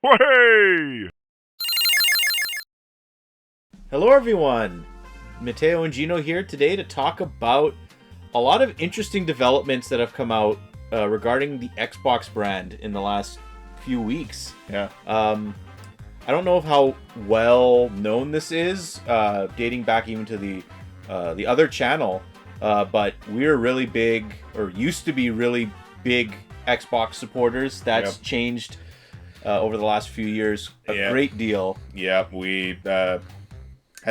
Hey! Hello, everyone. Mateo and Gino here today to talk about a lot of interesting developments that have come out regarding the Xbox brand in the last few weeks. Yeah. I don't know how well known this is, dating back even to the other channel, but we're really big, or used to be really big Xbox supporters. That's changed over the last few years a great deal. Yeah, we had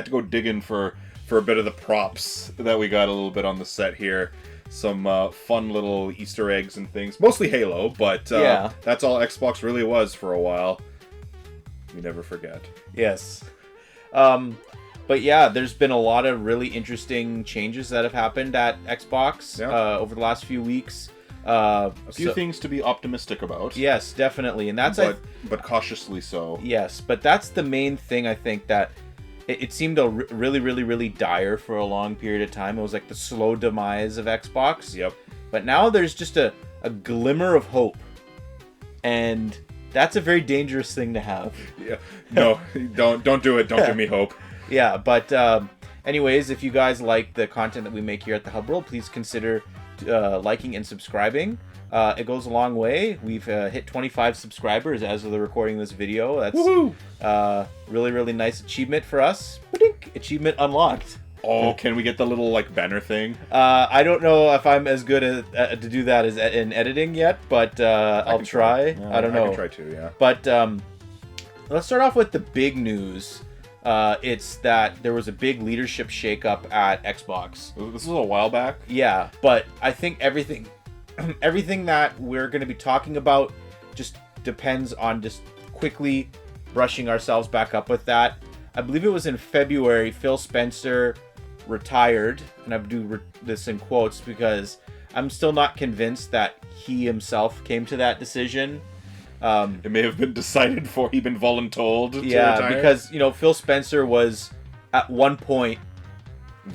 to go digging for a bit of the props that we got a little bit on the set here. Some fun little Easter eggs and things. Mostly Halo, but that's all Xbox really was for a while. We never forget. Yes. But yeah, there's been a lot of really interesting changes that have happened at Xbox over the last few weeks. A few things to be optimistic about. Yes, definitely. And that's but cautiously so. Yes, but that's the main thing, I think, that it seemed really dire for a long period of time. It was like the slow demise of Xbox. Yep. But now there's just a glimmer of hope. And that's a very dangerous thing to have. Yeah. No, don't do it. Don't give me hope. Yeah, but anyways, if you guys like the content that we make here at the Hub World, please consider liking and subscribing. It goes a long way. We've hit 25 subscribers as of the recording of this video. That's really nice achievement for us. Achievement unlocked. Oh, can we get the little banner thing? I don't know if I'm as good to do that as in editing yet, but I'll try. Yeah, I don't know. I can try too, yeah. But let's start off with the big news. It's that there was a big leadership shakeup at Xbox. This was a while back. Yeah, but I think everything that we're going to be talking about just depends on just quickly brushing ourselves back up with that. I believe it was in February, Phil Spencer retired, and I do this in quotes because I'm still not convinced that he himself came to that decision. It may have been decided before he'd been voluntold to retire. Because Phil Spencer was at one point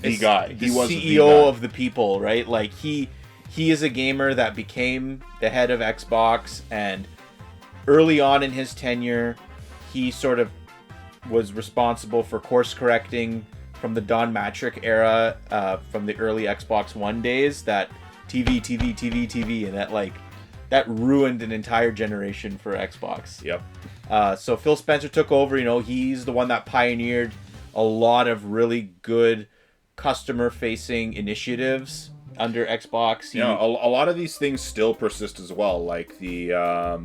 the guy. He was CEO of the people, right? Like he is a gamer that became the head of Xbox, and early on in his tenure, he sort of was responsible for course correcting from the Don Matrick era, from the early Xbox One days, that TV, and that ruined an entire generation for Xbox. Yep. So Phil Spencer took over. He's the one that pioneered a lot of really good customer-facing initiatives under Xbox. A lot of these things still persist as well, like the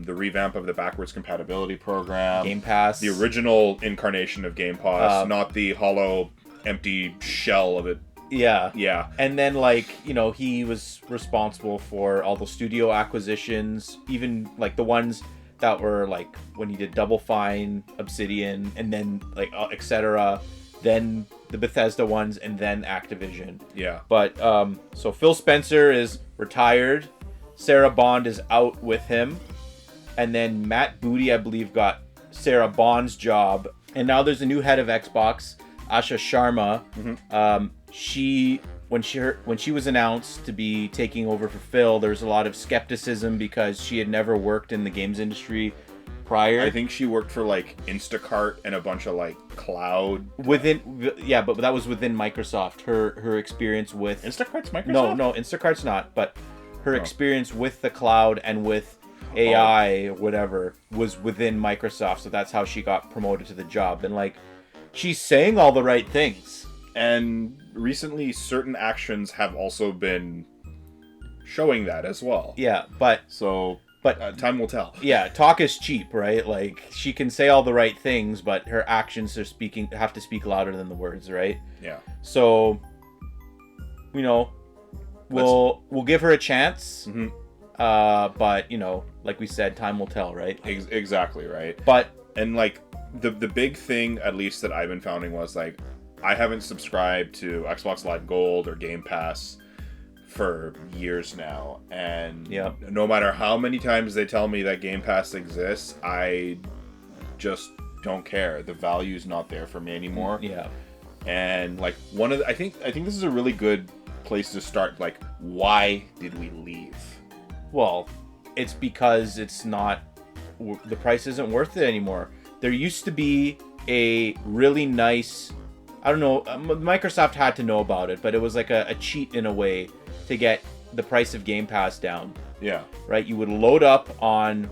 revamp of the backwards compatibility program, Game Pass, the original incarnation of Game Pass, not the hollow, empty shell of it. Yeah. And then he was responsible for all the studio acquisitions, even the ones that were when he did Double Fine, Obsidian, and then etc. Then the Bethesda ones, and then Activision. Yeah. But so Phil Spencer is retired, Sarah Bond is out with him, and then Matt Booty, I believe, got Sarah Bond's job, and now there's a new head of Xbox, Asha Sharma. When she was announced to be taking over for Phil, there was a lot of skepticism because she had never worked in the games industry prior. I think she worked for Instacart and a bunch of cloud but that was within Microsoft. Her experience with Instacart's Microsoft? No, Instacart's not, but her experience with the cloud and with AI or whatever was within Microsoft, so that's how she got promoted to the job. And she's saying all the right things. And recently certain actions have also been showing that as well. Yeah, but time will tell. Yeah, talk is cheap, right? She can say all the right things, but her actions have to speak louder than the words, right? Yeah. So, we'll give her a chance. Mm-hmm. But like we said, time will tell, right? Exactly, right. But the big thing, at least that I've been finding, was I haven't subscribed to Xbox Live Gold or Game Pass for years now, and no matter how many times they tell me that Game Pass exists, I just don't care. The value's not there for me anymore. Yeah. And I think this is a really good place to start. Why did we leave? Well, it's because it's not the price isn't worth it anymore. There used to be a really nice, I don't know, Microsoft had to know about it, but it was like a cheat in a way to get the price of Game Pass down. Yeah. Right? You would load up on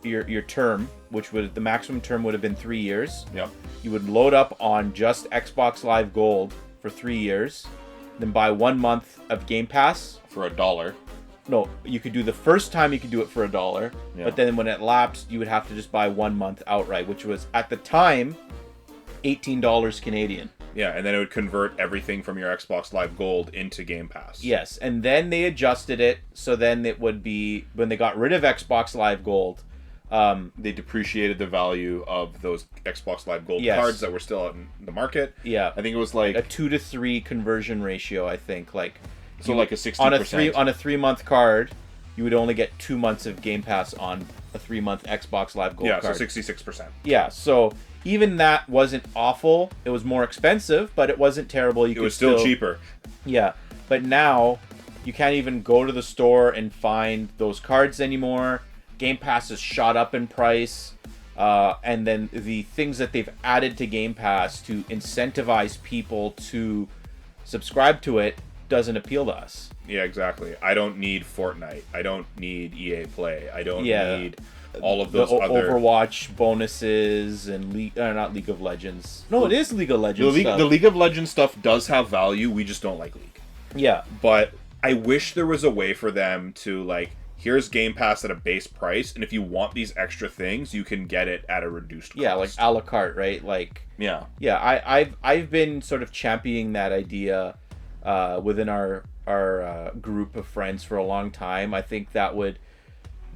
your term, which would, the maximum term would have been 3 years. Yep. You would load up on just Xbox Live Gold for 3 years, then buy 1 month of Game Pass for $1. No, you could do the first time you could do it for $1, but then when it lapsed, you would have to just buy 1 month outright, which was at the time $18 Canadian. Yeah, and then it would convert everything from your Xbox Live Gold into Game Pass. Yes, and then they adjusted it so then it would be, when they got rid of Xbox Live Gold, they depreciated the value of those Xbox Live Gold cards that were still out in the market. Yeah, I think it was like a 2 to 3 conversion ratio. I think like like a 60% on a 3 month card, you would only get 2 months of Game Pass on a 3 month Xbox Live Gold card. Yeah, so 66%. Yeah, so even that wasn't awful. It was more expensive, but it wasn't terrible. It was still cheaper. Yeah, but now you can't even go to the store and find those cards anymore. Game Pass has shot up in price, and then the things that they've added to Game Pass to incentivize people to subscribe to it doesn't appeal to us. Yeah, exactly. I don't need Fortnite. I don't need EA Play. I don't need all of those other Overwatch bonuses and not League of Legends. No, it is League of Legends. The League of Legends stuff does have value. We just don't like League. Yeah, but I wish there was a way for them to like, here's Game Pass at a base price, and if you want these extra things, you can get it at a reduced cost. Yeah, like a la carte, right? Like I've been sort of championing that idea within our group of friends for a long time. I think that would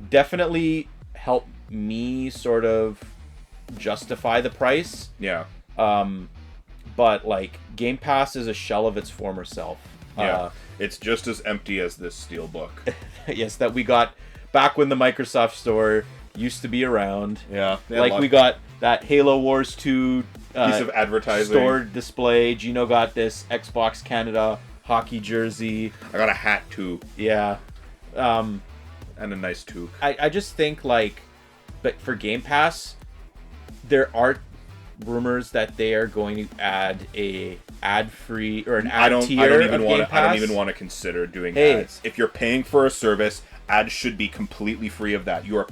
definitely help me sort of justify the price. Yeah. But like Game Pass is a shell of its former self. Yeah. It's just as empty as this steelbook. Yes, that we got back when the Microsoft Store used to be around. Yeah. Like we got that Halo Wars 2 piece of advertising. Store display. Gino got this Xbox Canada hockey jersey. I got a hat too. Yeah. And a nice toque. I just think like, but for Game Pass, there are rumors that they are going to add a ad-free or an ad tier of Game Pass. I don't even want to consider doing ads. If you're paying for a service, ads should be completely free of that. You are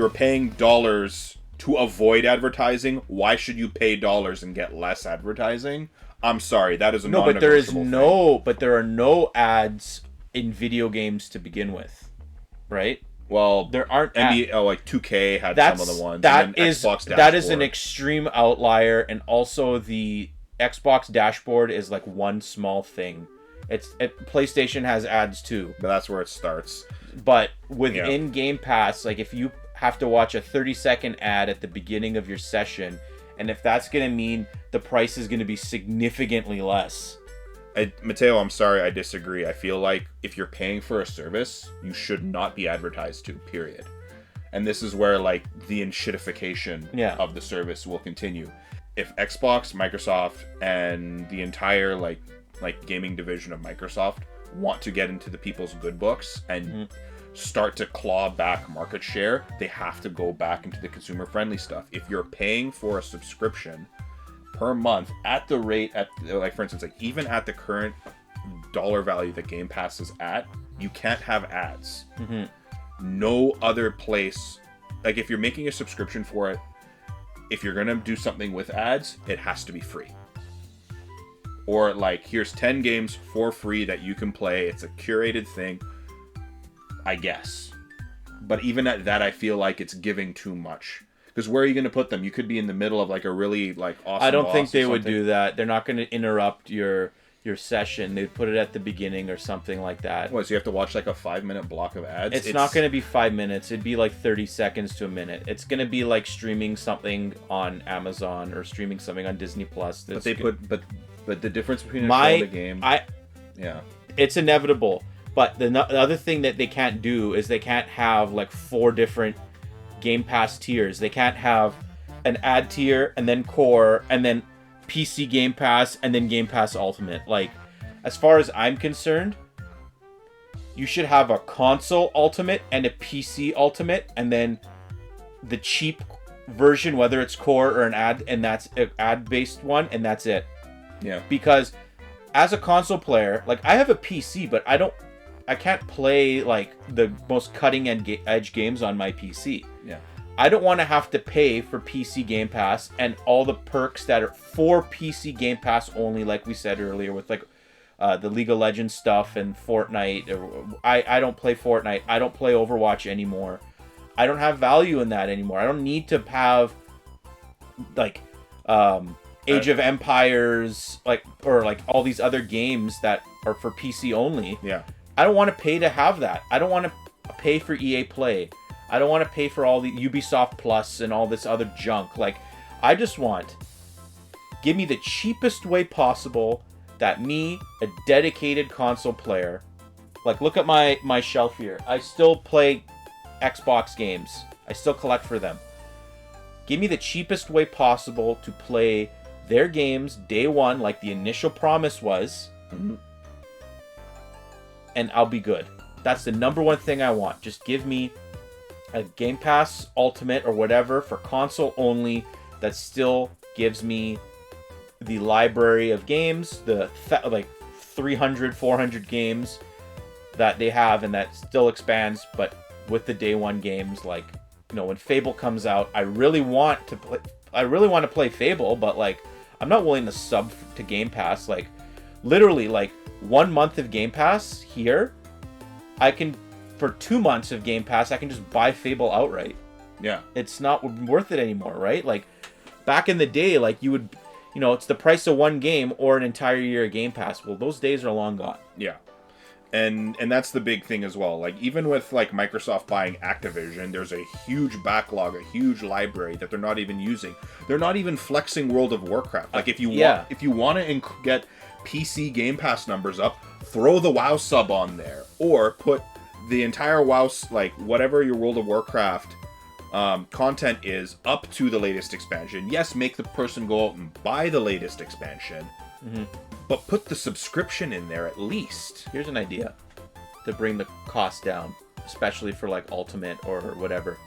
paying dollars to avoid advertising. Why should you pay dollars and get less advertising? I'm sorry, that is a non-negotiable thing. But there are no ads in video games to begin with, right? Well, there aren't NBA, like 2K had some of the ones. That is an extreme outlier, and also the Xbox dashboard is like one small thing. PlayStation has ads too, but that's where it starts. But within Game Pass, like if you have to watch a 30-second ad at the beginning of your session, and if that's going to mean the price is going to be significantly less. Mateo, I'm sorry, I disagree. I feel like if you're paying for a service, you should not be advertised to, period. And this is where like the enshittification of the service will continue. If Xbox, Microsoft, and the entire like gaming division of Microsoft want to get into the people's good books and start to claw back market share, they have to go back into the consumer-friendly stuff. If you're paying for a subscription per month at the rate like for instance, like even at the current dollar value that Game Pass is at, you can't have ads. No other place, like if you're making a subscription for it, if you're gonna do something with ads, it has to be free. Or like, here's 10 games for free that you can play. It's a curated thing, I guess. But even at that, I feel like it's giving too much. Because where are you going to put them? You could be in the middle of like a really like awesome. I don't think they would do that. They're not going to interrupt your session. They'd put it at the beginning or something like that. What, so you have to watch like a 5-minute block of ads? It's not going to be 5 minutes. It'd be like 30 seconds to a minute. It's going to be like streaming something on Amazon or streaming something on Disney Plus. But the difference between a show and a game. It's inevitable. But the other thing that they can't do is they can't have like 4 different Game Pass tiers. They can't have an ad tier and then core and then PC Game Pass and then Game Pass Ultimate. Like, as far as I'm concerned, you should have a console ultimate and a PC ultimate, and then the cheap version, whether it's core or an ad, and that's an ad-based one, and that's it. Yeah. Because as a console player, like, I have a PC, but I can't play like the most cutting edge games on my PC. Yeah. I don't want to have to pay for PC Game Pass and all the perks that are for PC Game Pass only, like we said earlier, with like the League of Legends stuff and Fortnite. I don't play Fortnite. I don't play Overwatch anymore. I don't have value in that anymore. I don't need to have like Age of Empires, like, or like all these other games that are for PC only. Yeah. I don't want to pay to have that. I don't want to pay for EA Play. I don't want to pay for all the Ubisoft Plus and all this other junk. Like, I just want, give me the cheapest way possible that me, a dedicated console player, like, look at my shelf here. I still play Xbox games. I still collect for them. Give me the cheapest way possible to play their games day one, like the initial promise was, and I'll be good. That's the number one thing I want. Just give me a Game Pass Ultimate or whatever for console only that still gives me the library of games, the like 300, 400 games that they have, and that still expands, but with the day one games. Like, you know, when Fable comes out, I really want to play Fable, but like, I'm not willing to sub to Game Pass. Like, literally, like 1 month of Game Pass here, I can, for 2 months of Game Pass, I can just buy Fable outright. Yeah. It's not worth it anymore, right? Like, back in the day, like, you would, you know, it's the price of one game or an entire year of Game Pass. Well, those days are long gone. Yeah. And that's the big thing as well. Like, even with like Microsoft buying Activision, there's a huge backlog, a huge library that they're not even using. They're not even flexing World of Warcraft. Like, if you want to get PC Game Pass numbers up, throw the WoW sub on there, or put the entire WoW, like whatever your World of Warcraft content is, up to the latest expansion. Yes, make the person go out and buy the latest expansion. But put the subscription in there at least. Here's an idea to bring the cost down, especially for like Ultimate or whatever.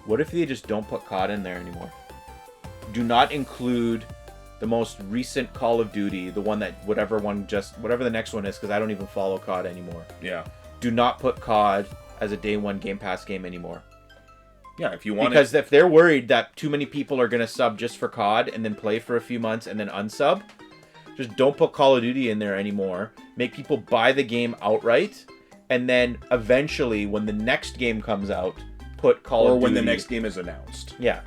What if they just don't put COD in there anymore? Do not include the most recent Call of Duty, the one that whatever the next one is, because I don't even follow COD anymore. Yeah. Do not put COD as a day one Game Pass game anymore. Yeah, if you want, because if they're worried that too many people are going to sub just for COD and then play for a few months and then unsub, just don't put Call of Duty in there anymore. Make people buy the game outright, and then eventually, when the next game comes out, put Call of Duty. Or when the next game is announced. Yeah,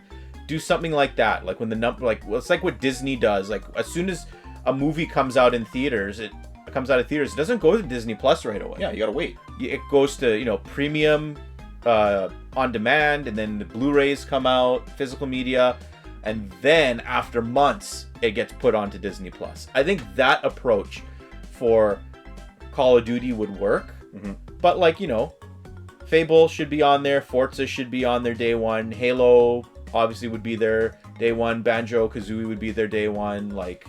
do something like that. Like when it's like what Disney does. Like, as soon as a movie comes out in theaters, it doesn't go to Disney Plus right away. Yeah, you gotta wait. It goes to, you know, premium, on demand, and then the Blu-rays come out, physical media. And then after months, it gets put onto Disney Plus. I think that approach for Call of Duty would work. But, like, you know, Fable should be on there. Forza should be on there day one. Halo obviously would be there day one. Banjo-Kazooie would be there day one. Like,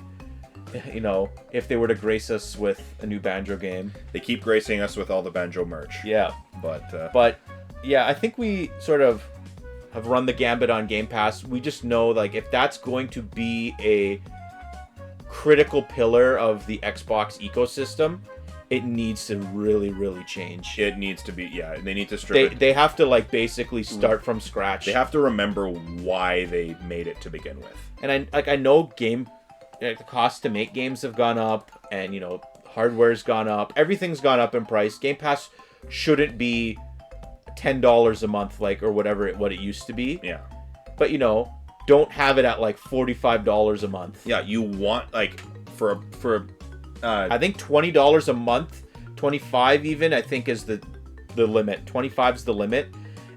you know, if they were to grace us with a new Banjo game. They keep gracing us with all the Banjo merch. Yeah. But yeah, I think we sort of have run the gambit on Game Pass. We just know, like, if that's going to be a critical pillar of the Xbox ecosystem, it needs to really, really change. It needs to be, yeah. They need to strip it. They have to, like, basically start from scratch. They have to remember why they made it to begin with. And I know the cost to make games have gone up, and, you know, hardware's gone up. Everything's gone up in price. Game Pass shouldn't be $10 a month, like, or whatever what it used to be. Yeah. But, you know, don't have it at like $45 a month. Yeah, you want, like, for I think $20 a month, 25 even, I think is the limit. 25 is the limit.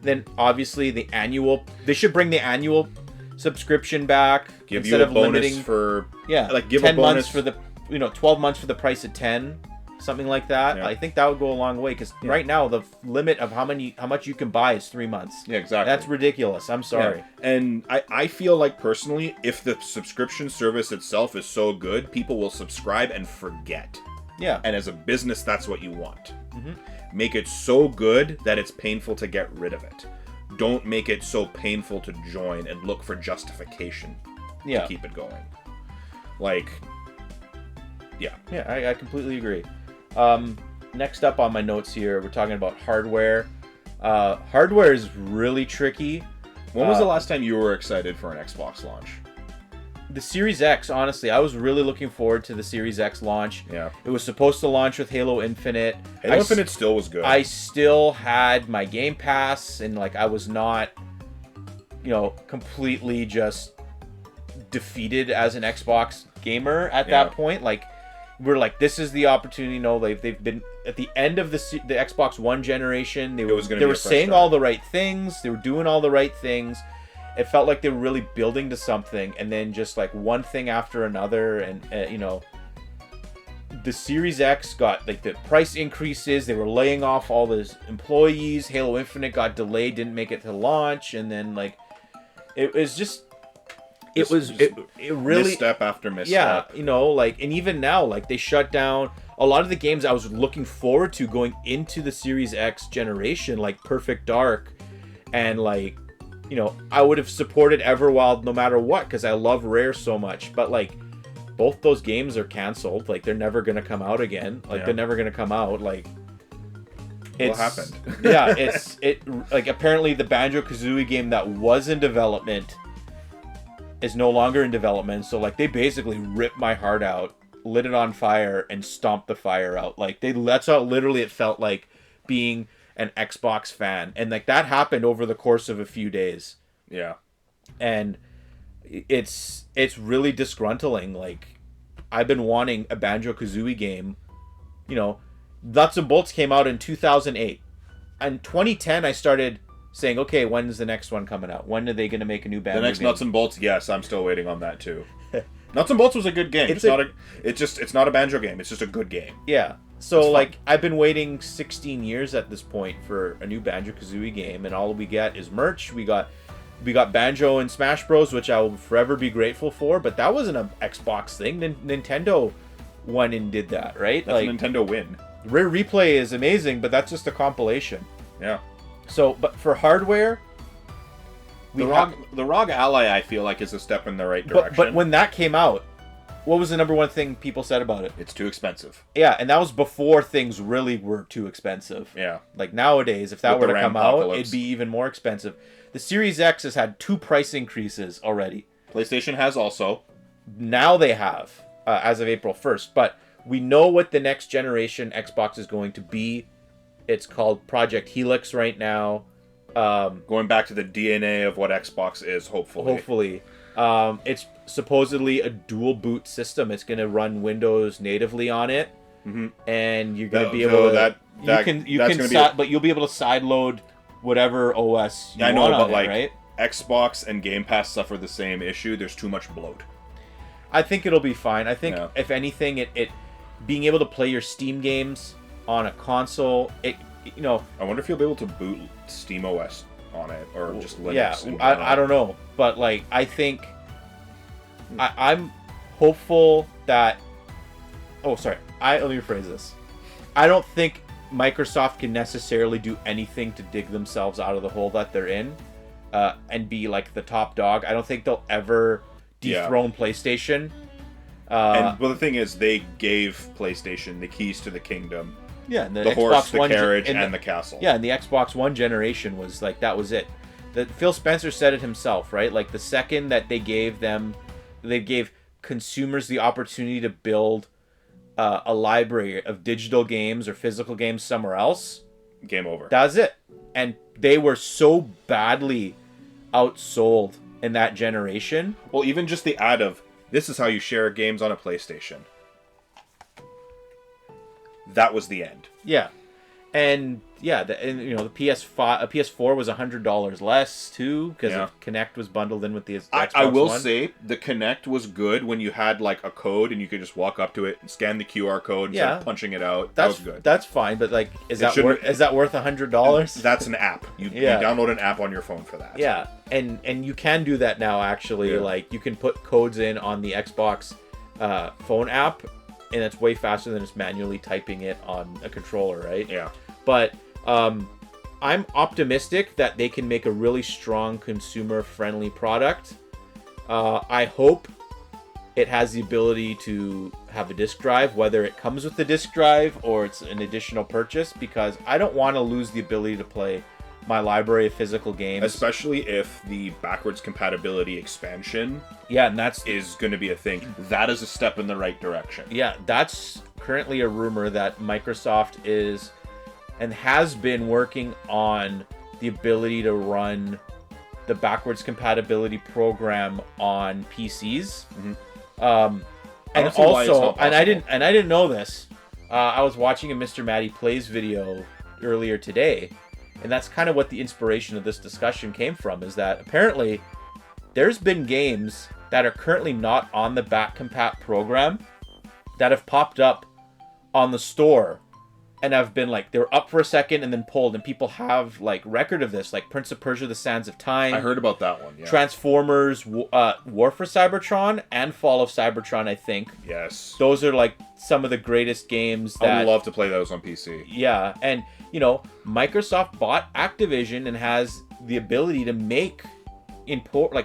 Then obviously they should bring the annual subscription back. Give you a bonus for, like, give 10 a bonus months for the, you know, 12 months for the price of 10. Something like that. Yeah. I think that would go a long way, because right now the limit of how much you can buy is 3 months. Yeah, exactly. That's ridiculous. I'm sorry. Yeah. And I feel like, personally, if the subscription service itself is so good, people will subscribe and forget. Yeah. And as a business, that's what you want. Make it so good that it's painful to get rid of it. Don't make it so painful to join and look for justification to keep it going. Like, yeah. Yeah, I completely agree. Next up on my notes here, we're talking about hardware. Hardware is really tricky. When was the last time you were excited for an Xbox launch? The Series X, honestly, I was really looking forward to the Series X launch. Yeah. It was supposed to launch with Halo Infinite. Halo Infinite still was good. I still had my Game Pass, and like I was not, completely just defeated as an Xbox gamer at that point. Like, we're like, this is the opportunity. They've been at the end of the Xbox One generation. They were saying all the right things. They were doing all the right things. It felt like they were really building to something, and then just like one thing after another, and the Series X got like the price increases. They were laying off all those employees. Halo Infinite got delayed, didn't make it to launch, and then like it was just. It really misstep after misstep. Yeah, and even now, like they shut down a lot of the games I was looking forward to going into the Series X generation, like Perfect Dark, and like, I would have supported Everwild no matter what because I love Rare so much. But like, both those games are canceled. Like they're never gonna come out again. Like they're never gonna come out. Like, what happened? Yeah, it like apparently the Banjo-Kazooie game that was in development is no longer in development, so like they basically ripped my heart out, lit it on fire, and stomped the fire out. Like that's how literally it felt like being an Xbox fan, and like that happened over the course of a few days. Yeah, and it's really disgruntling. Like I've been wanting a Banjo-Kazooie game. Nuts and Bolts came out in 2008, and 2010 I started saying, okay, when is the next one coming out? When are they going to make a new Banjo The next game? Nuts and Bolts, yes, I'm still waiting on that too. Nuts and Bolts was a good game. It's not a Banjo game. It's just a good game. Yeah. So like I've been waiting 16 years at this point for a new Banjo-Kazooie game, and all we get is merch. We got Banjo and Smash Bros, which I will forever be grateful for, but that wasn't an Xbox thing. Nintendo went and did that, right? That's a Nintendo win. Rare Replay is amazing, but that's just a compilation. Yeah. So, but for hardware, the ROG Ally, I feel like, is a step in the right direction. But when that came out, what was the number one thing people said about it? It's too expensive. Yeah, and that was before things really were too expensive. Yeah. Like nowadays, if that were to come out, it'd be even more expensive. The Series X has had 2 price increases already. PlayStation has also. Now they have, as of April 1st. But we know what the next generation Xbox is going to be. It's called Project Helix right now. Going back to the DNA of what Xbox is, hopefully. It's supposedly a dual boot system. It's going to run Windows natively on it, and you're going to be able to. But you'll be able to sideload whatever OS you want on it, right? Xbox and Game Pass suffer the same issue. There's too much bloat. I think it'll be fine. I think if anything, it being able to play your Steam games on a console, I wonder if you'll be able to boot SteamOS on it or just Linux. Yeah, I don't know, but like I think I'm hopeful that. Oh, sorry. Let me rephrase this. I don't think Microsoft can necessarily do anything to dig themselves out of the hole that they're in, and be like the top dog. I don't think they'll ever dethrone PlayStation. The thing is, they gave PlayStation the keys to the kingdom. Yeah, and the horse, the carriage, and the castle. Yeah, and the Xbox One generation was like, that was it. Phil Spencer said it himself, right? Like the second that they gave consumers the opportunity to build a library of digital games or physical games somewhere else, game over. That's it. And they were so badly outsold in that generation. Well, even just the ad of, this is how you share games on a PlayStation. That was the end. Yeah. And yeah, the PS4 was $100 less too, because Kinect was bundled in with the Xbox I will One. say the Kinect was good when you had like a code and you could just walk up to it and scan the QR code instead of punching it out. That was good. That's fine, but like, is that worth $100? That's an app. You download an app on your phone for that. Yeah, and you can do that now actually. Yeah. Like you can put codes in on the Xbox phone app, and it's way faster than just manually typing it on a controller, right? Yeah. But I'm optimistic that they can make a really strong consumer-friendly product. I hope it has the ability to have a disk drive, whether it comes with the disk drive or it's an additional purchase, because I don't want to lose the ability to play my library of physical games. Especially if the backwards compatibility expansion and is going to be a thing. That is a step in the right direction. Yeah, that's currently a rumor that Microsoft is and has been working on the ability to run the backwards compatibility program on PCs. And also, and I didn't know this. I was watching a Mr. Matty Plays video earlier today, and that's kind of what the inspiration of this discussion came from, is that apparently there's been games that are currently not on the back compat program that have popped up on the store and have been like, they were up for a second and then pulled, and people have like record of this, like Prince of Persia: The Sands of Time. I heard about that one. Yeah. Transformers, War for Cybertron, and Fall of Cybertron, I think. Yes. Those are like some of the greatest games that I would love to play those on PC. Yeah, and you know, Microsoft bought Activision and has the ability to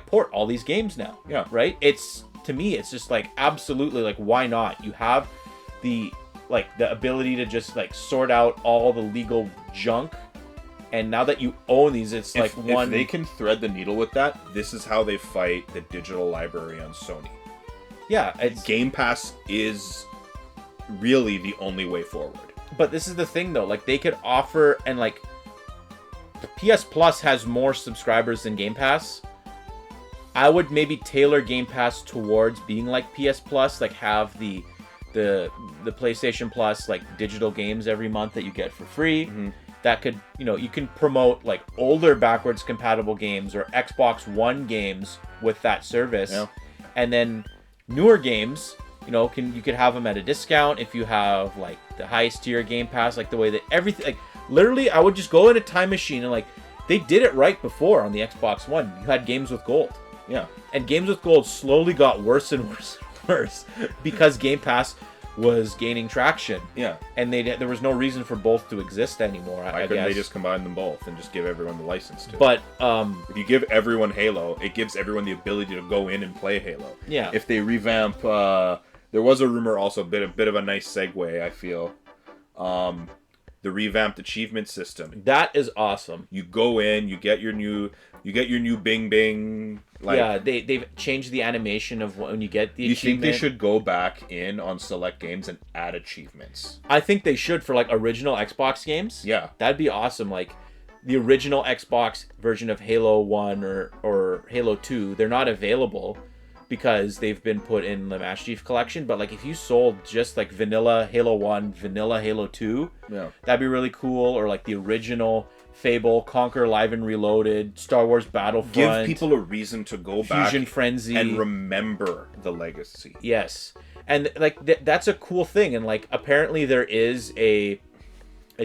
port all these games now. Yeah. Right? It's, to me, it's just like absolutely like, why not? You have the ability to just like sort out all the legal junk, and now that you own these, it's if they can thread the needle with that, this is how they fight the digital library on Sony. Yeah, Game Pass is really the only way forward. But this is the thing though, like they could offer, and like PS Plus has more subscribers than Game Pass. I would maybe tailor Game Pass towards being like PS Plus, like have the PlayStation Plus like digital games every month that you get for free. That could, you can promote like older backwards compatible games or Xbox One games with that service. Yeah. And then newer games, you could have them at a discount if you have like the highest tier Game Pass, like the way that everything, like literally I would just go in a time machine and like they did it right before on the Xbox One. You had games with gold. Yeah. And games with gold slowly got worse and worse and worse because Game Pass was gaining traction. Yeah. And there was no reason for both to exist anymore. Why couldn't they just combine them both and just give everyone the license to? But if you give everyone Halo, it gives everyone the ability to go in and play Halo. Yeah. If they revamp, there was a rumor also, a bit of a nice segue, I feel. The revamped achievement system. That is awesome. You go in, you get your new Bing Bing. Like, yeah, they've changed the animation of when you get the achievement. You think they should go back in on select games and add achievements? I think they should for like original Xbox games. Yeah. That'd be awesome. Like the original Xbox version of Halo 1 or Halo 2, they're not available because they've been put in the Master Chief Collection. But like if you sold just like vanilla Halo 1, vanilla Halo 2, yeah, that'd be really cool. Or like the original Fable, Conquer Live and Reloaded, Star Wars Battlefront. Give people a reason to go back Fusion Frenzy and remember the legacy. Yes. And like that's a cool thing. And like apparently there is a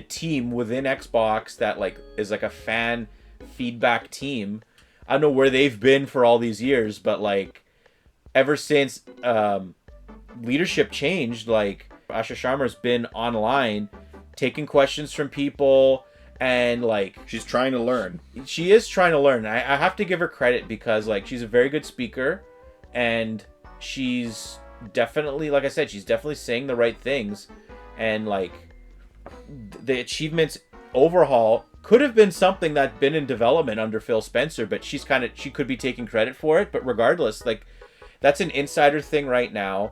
team within Xbox that like is like a fan feedback team. I don't know where they've been for all these years, but like ever since leadership changed, like Asha Sharma's been online taking questions from people. And like she's trying to learn. She is trying to learn. I have to give her credit because like she's a very good speaker, and she's definitely, like I said, she's definitely saying the right things. And like the achievements overhaul could have been something that's been in development under Phil Spencer, but she could be taking credit for it. But regardless, like that's an insider thing right now.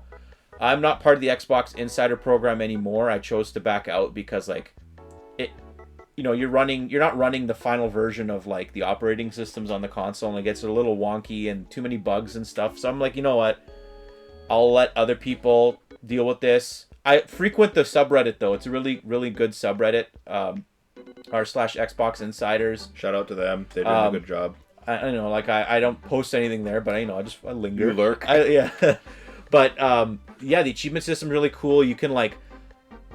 I'm not part of the Xbox Insider program anymore. I chose to back out because like it. You're not running the final version of like the operating systems on the console, and it gets a little wonky and too many bugs and stuff. So I'm like, you know what? I'll let other people deal with this. I frequent the subreddit though. It's a really, really good subreddit. r/Xbox Insiders. Shout out to them. They're doing a good job. I know, like I don't post anything there, but I linger. You lurk. Yeah. But yeah, the achievement system is really cool. You can like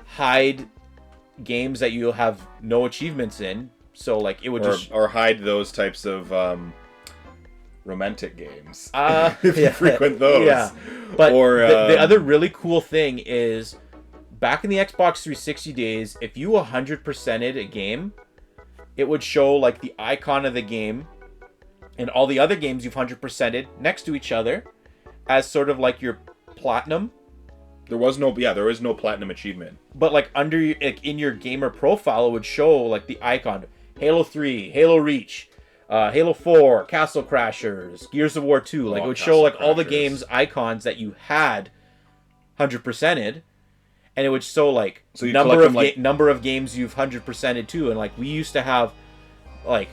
hide games that you have no achievements in, so like it would or hide those types of romantic games. If you frequent those. Yeah. But or, the other really cool thing is, back in the Xbox 360 days, if you 100%ed a game, it would show like the icon of the game and all the other games you've 100%ed next to each other as sort of like your platinum. There is no platinum achievement. But like in your gamer profile, it would show like the icon: Halo 3, Halo Reach, Halo 4, Castle Crashers, Gears of War 2. Like it would show like all the games icons that you had 100%ed, and it would show like number of games you've 100%ed too. And like we used to have like,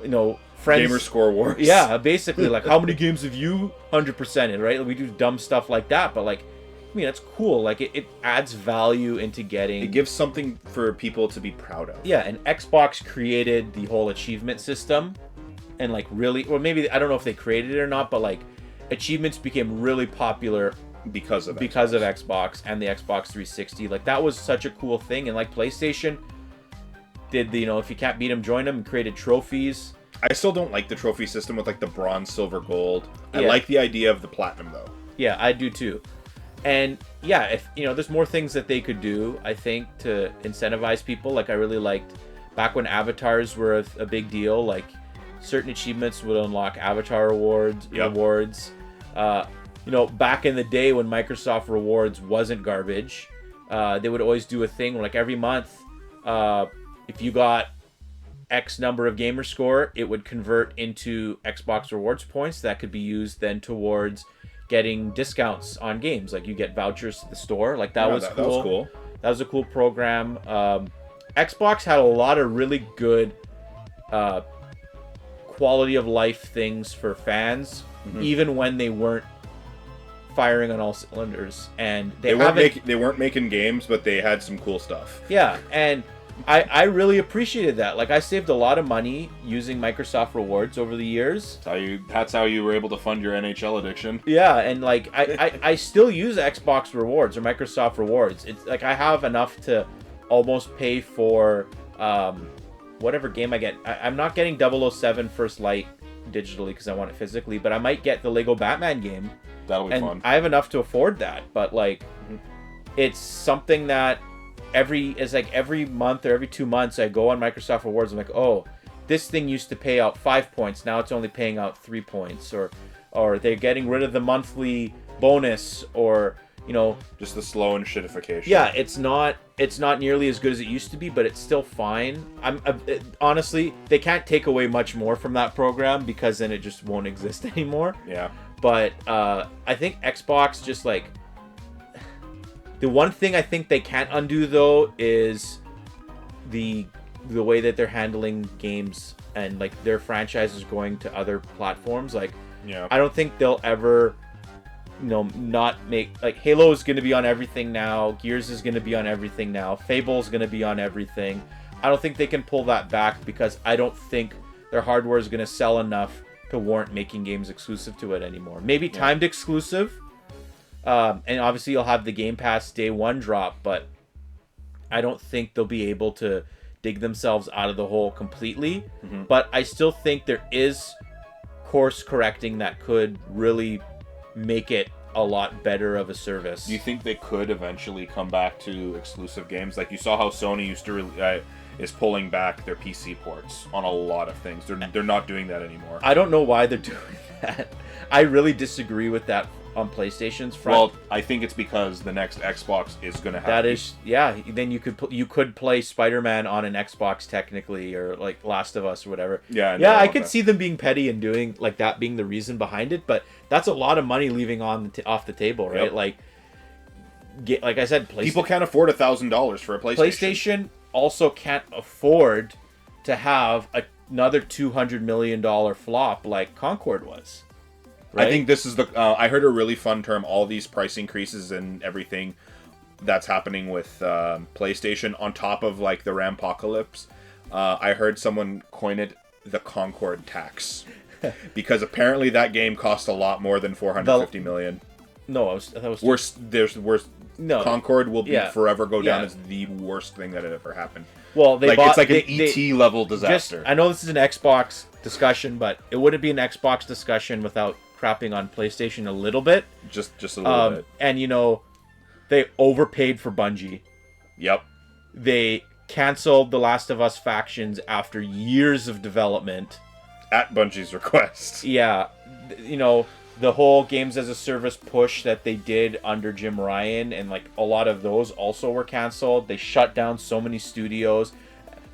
you know, friends gamer score wars. Yeah, basically like how many games have you 100%ed, right? We do dumb stuff like that, but like, I mean, it's cool. Like, it adds value into getting... It gives something for people to be proud of. Yeah, and Xbox created the whole achievement system. And, like, really... Or maybe, I don't know if they created it or not, but, like, achievements became really popular... Because of Xbox and the Xbox 360. Like, that was such a cool thing. And, like, PlayStation did the, you know, if you can't beat them, join them, and created trophies. I still don't like the trophy system with, like, the bronze, silver, gold. I like the idea of the platinum, though. Yeah, I do, too. And yeah, if you know, there's more things that they could do, I think, to incentivize people. Like I really liked back when avatars were a big deal. Like certain achievements would unlock avatar rewards. You know, back in the day when Microsoft Rewards wasn't garbage, they would always do a thing where, like, every month, if you got X number of gamer score, it would convert into Xbox Rewards points that could be used then towards getting discounts on games. Like you get vouchers to the store. Like that was cool. That was cool. That was a cool program. Xbox had a lot of really good quality of life things for fans, even when they weren't firing on all cylinders. And they weren't making games, but they had some cool stuff. Yeah, and I really appreciated that. Like I saved a lot of money using Microsoft Rewards over the years. That's how you were able to fund your NHL addiction. Yeah, and like I still use Xbox Rewards or Microsoft Rewards. It's like I have enough to almost pay for whatever game I get. I'm not getting 007 First Light digitally because I want it physically, but I might get the Lego Batman game. That'll be fun. I have enough to afford that, but like it's something that every month or every 2 months I go on Microsoft Rewards. I'm like, oh, this thing used to pay out 5 points, now it's only paying out 3 points, or they're getting rid of the monthly bonus, or you know, just the slow and shitification. Yeah, it's not nearly as good as it used to be, but it's still fine. Honestly, they can't take away much more from that program because then it just won't exist anymore. Yeah. But I think Xbox just like, the one thing I think they can't undo though is the way that they're handling games and like their franchises going to other platforms. Like, yeah, I don't think they'll ever, you know, not make, like, Halo is going to be on everything now, Gears is going to be on everything now, Fable is going to be on everything. I don't think they can pull that back because I don't think their hardware is going to sell enough to warrant making games exclusive to it anymore. Maybe timed exclusive, and obviously you'll have the Game Pass day one drop, but I don't think they'll be able to dig themselves out of the hole completely. But I still think there is course correcting that could really make it a lot better of a service. Do you think they could eventually come back to exclusive games? Like you saw how Sony used to is pulling back their PC ports on a lot of things. They're not doing that anymore. I don't know why they're doing that. I really disagree with that on PlayStation's front. Well, I think it's because the next Xbox is going to have that is, yeah. Then you could play Spider-Man on an Xbox technically, or like Last of Us or whatever. Yeah, I could see them being petty and doing like that, being the reason behind it. But that's a lot of money leaving off the table, right? Yep. Like I said, people can't afford $1,000 for a PlayStation. PlayStation also can't afford to have another $200 million flop like Concord was. Right? I think this is I heard a really fun term, all these price increases and everything that's happening with PlayStation on top of like the Rampocalypse. I heard someone coin it the Concord tax. Because apparently that game cost a lot more than $450 million. No, that was worse. There's worse. No, Concord will forever go down as the worst thing that had ever happened. Well, they like bought, it's like an ET level disaster. I know this is an Xbox discussion, but it wouldn't be an Xbox discussion without crapping on PlayStation a little bit. Just a little bit. And they overpaid for Bungie. Yep. They canceled The Last of Us Factions after years of development. At Bungie's request. Yeah. The whole games as a service push that they did under Jim Ryan, and like a lot of those also were canceled. They shut down so many studios.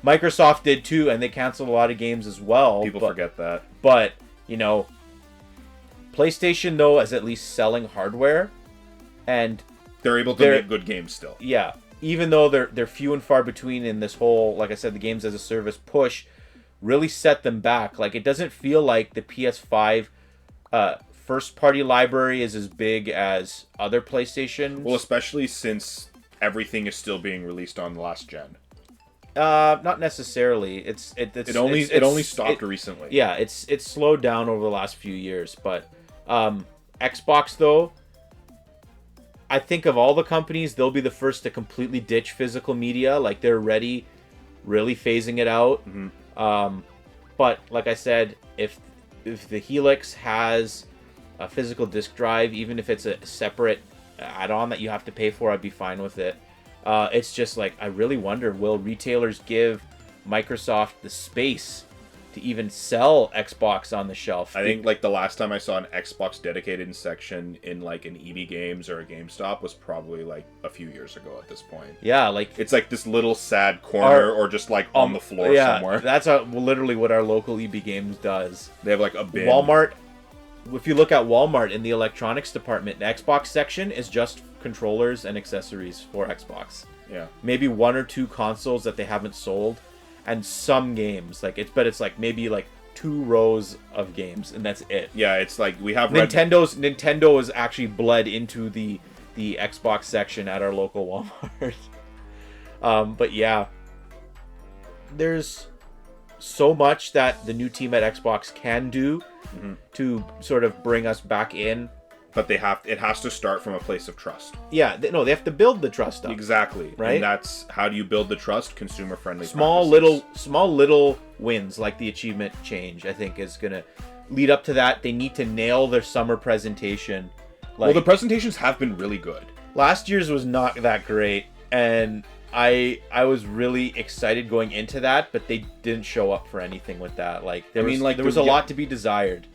Microsoft did too, and they canceled a lot of games as well. People forget that. But, PlayStation though is at least selling hardware, and they're able to make good games still. Yeah. Even though they're few and far between in this whole, like I said, the games as a service push really set them back. Like, it doesn't feel like the PS5 first-party library is as big as other PlayStations. Well, especially since everything is still being released on the last gen. Not necessarily. It only stopped recently. Yeah, it's slowed down over the last few years. But Xbox, though, I think of all the companies, they'll be the first to completely ditch physical media. Like, they're really phasing it out. Mm-hmm. But like I said, if the Helix has a physical disc drive, even if it's a separate add-on that you have to pay for, I'd be fine with it. It's just like, I really wonder, will retailers give Microsoft the space to even sell Xbox on the shelf? I think like the last time I saw an Xbox dedicated section in like an EB Games or a GameStop was probably like a few years ago at this point. Yeah, like it's like this little sad corner or just like on the floor somewhere. That's literally what our local EB Games does. They have like a bin. Walmart. If you look at Walmart in the electronics department, the Xbox section is just controllers and accessories for Xbox. Yeah. Maybe one or two consoles that they haven't sold, and some games. But it's like maybe like 2 rows of games, and that's it. Yeah, it's like we have Nintendo is actually bled into the Xbox section at our local Walmart. But yeah, there's so much that the new team at Xbox can do to sort of bring us back in. But it has to start from a place of trust. Yeah, they have to build the trust up. Exactly. Right? And that's, how do you build the trust? Consumer friendly small little wins, like the achievement change, I think is going to lead up to that. They need to nail their summer presentation. Well, the presentations have been really good. Last year's was not that great, and I was really excited going into that, but they didn't show up for anything with that. Like there was a lot to be desired.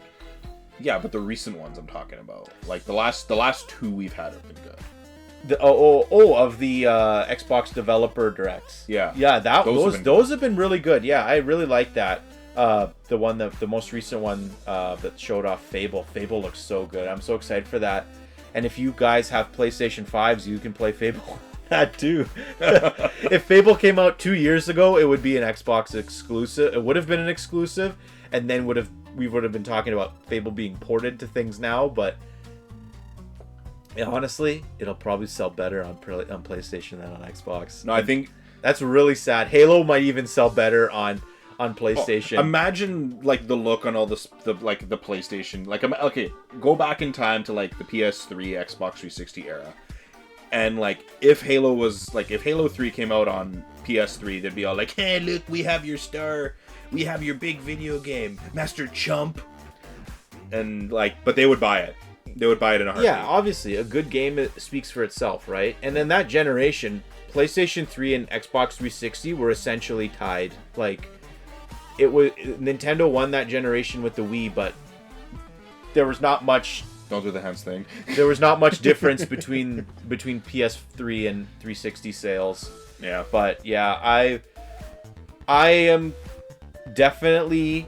Yeah, but the recent ones I'm talking about, like the last 2 we've had have been good. Of the Xbox developer directs. Yeah, those have been really good. Yeah, I really like that. The most recent one that showed off Fable. Fable looks so good. I'm so excited for that. And if you guys have PlayStation 5s, you can play Fable. That too. If Fable came out 2 years ago, it would be an Xbox exclusive. It would have been an exclusive, and then we would have been talking about Fable being ported to things now. But yeah, honestly, it'll probably sell better on PlayStation than on Xbox. No, I think that's really sad. Halo might even sell better on PlayStation. Imagine like the look on all the PlayStation. Like, okay, go back in time to like the PS3, Xbox 360 era. And like if Halo 3 came out on PS3, they'd be all like, "Hey, look, we have your star. We have your big video game, Master Chump." And like, but they would buy it. They would buy it in a heartbeat. Yeah, obviously, a good game speaks for itself, right? And then that generation, PlayStation 3 and Xbox 360 were essentially tied. Like, it was Nintendo won that generation with the Wii, but there was not much. Don't do the hands thing. There was not much difference between PS3 and 360 sales. Yeah. But yeah, I am definitely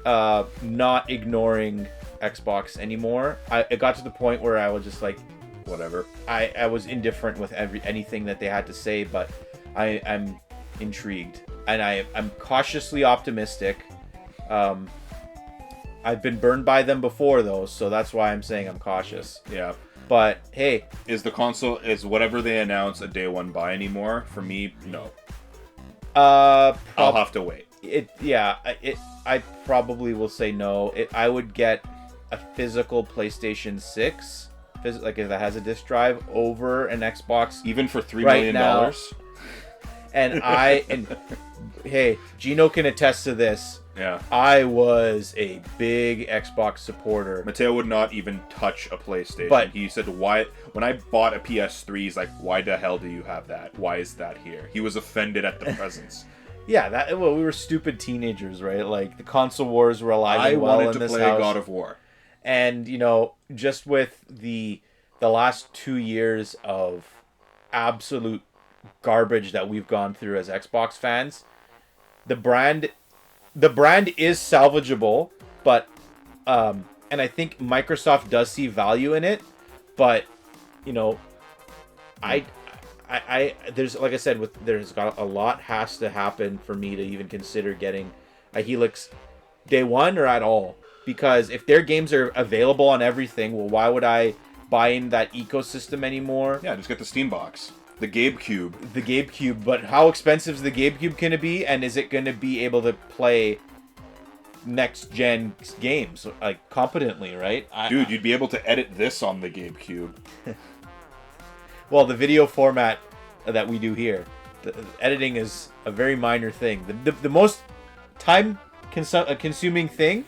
not ignoring Xbox anymore. It got to the point where I was just like, whatever. I was indifferent with anything that they had to say, but I'm intrigued, and I'm cautiously optimistic. I've been burned by them before, though, so that's why I'm saying I'm cautious. Yeah. But, hey. Is whatever they announce a day one buy anymore? For me, no. I'll have to wait. I probably will say no. I would get a physical PlayStation 6, like if that has a disc drive, over an Xbox. Even for $3 right million? Now. And hey, Gino can attest to this. Yeah. I was a big Xbox supporter. Mateo would not even touch a PlayStation. But he said, "Why?" When I bought a PS3, he's like, "Why the hell do you have that? Why is that here?" He was offended at the presence. Yeah, we were stupid teenagers, right? Like the console wars were alive and well in this house. I wanted to play God of War, and just with the last 2 years of absolute garbage that we've gone through as Xbox fans, the brand is salvageable, but and I think Microsoft does see value in it, but I there's, like I said, there's got a lot has to happen for me to even consider getting a Helix day one or at all, because if their games are available on everything, well, why would I buy in that ecosystem anymore? Yeah, just get the Steam box. The GameCube. The GameCube, but how expensive is the GameCube going to be, and is it going to be able to play next-gen games, like, competently, right? Dude, you'd be able to edit this on the GameCube. Well, the video format that we do here, the editing is a very minor thing. The most time-consuming thing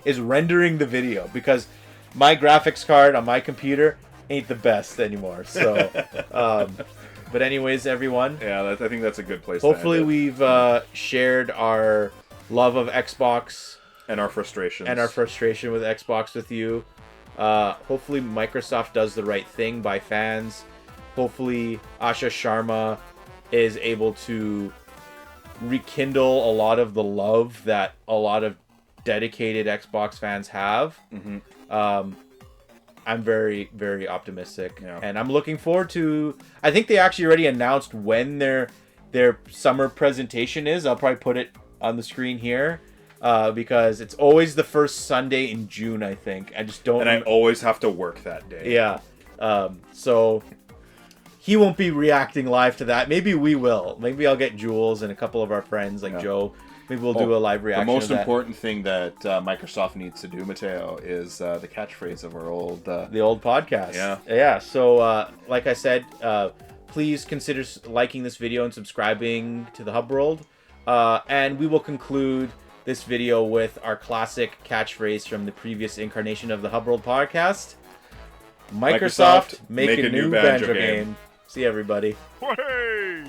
is rendering the video, because my graphics card on my computer ain't the best anymore, so... But anyways, everyone. Yeah, I think that's a good place. Hopefully, we've shared our love of Xbox and our frustrations with Xbox with you. Hopefully, Microsoft does the right thing by fans. Hopefully, Asha Sharma is able to rekindle a lot of the love that a lot of dedicated Xbox fans have. Mm-hmm. I'm very, very optimistic, and I'm looking forward to... I think they actually already announced when their summer presentation is. I'll probably put it on the screen here, because it's always the first Sunday in June, I think. I just don't... And I always have to work that day. Yeah. So he won't be reacting live to that. Maybe we will. Maybe I'll get Jules and a couple of our friends, like Joe. Maybe we'll do a live reaction. The most important thing that Microsoft needs to do, Mateo, is the catchphrase of our old... the old podcast. Yeah. Yeah, so like I said, please consider liking this video and subscribing to the Hub World. And we will conclude this video with our classic catchphrase from the previous incarnation of the Hub World podcast. Microsoft, make a new banjo game. See you, everybody. Hey!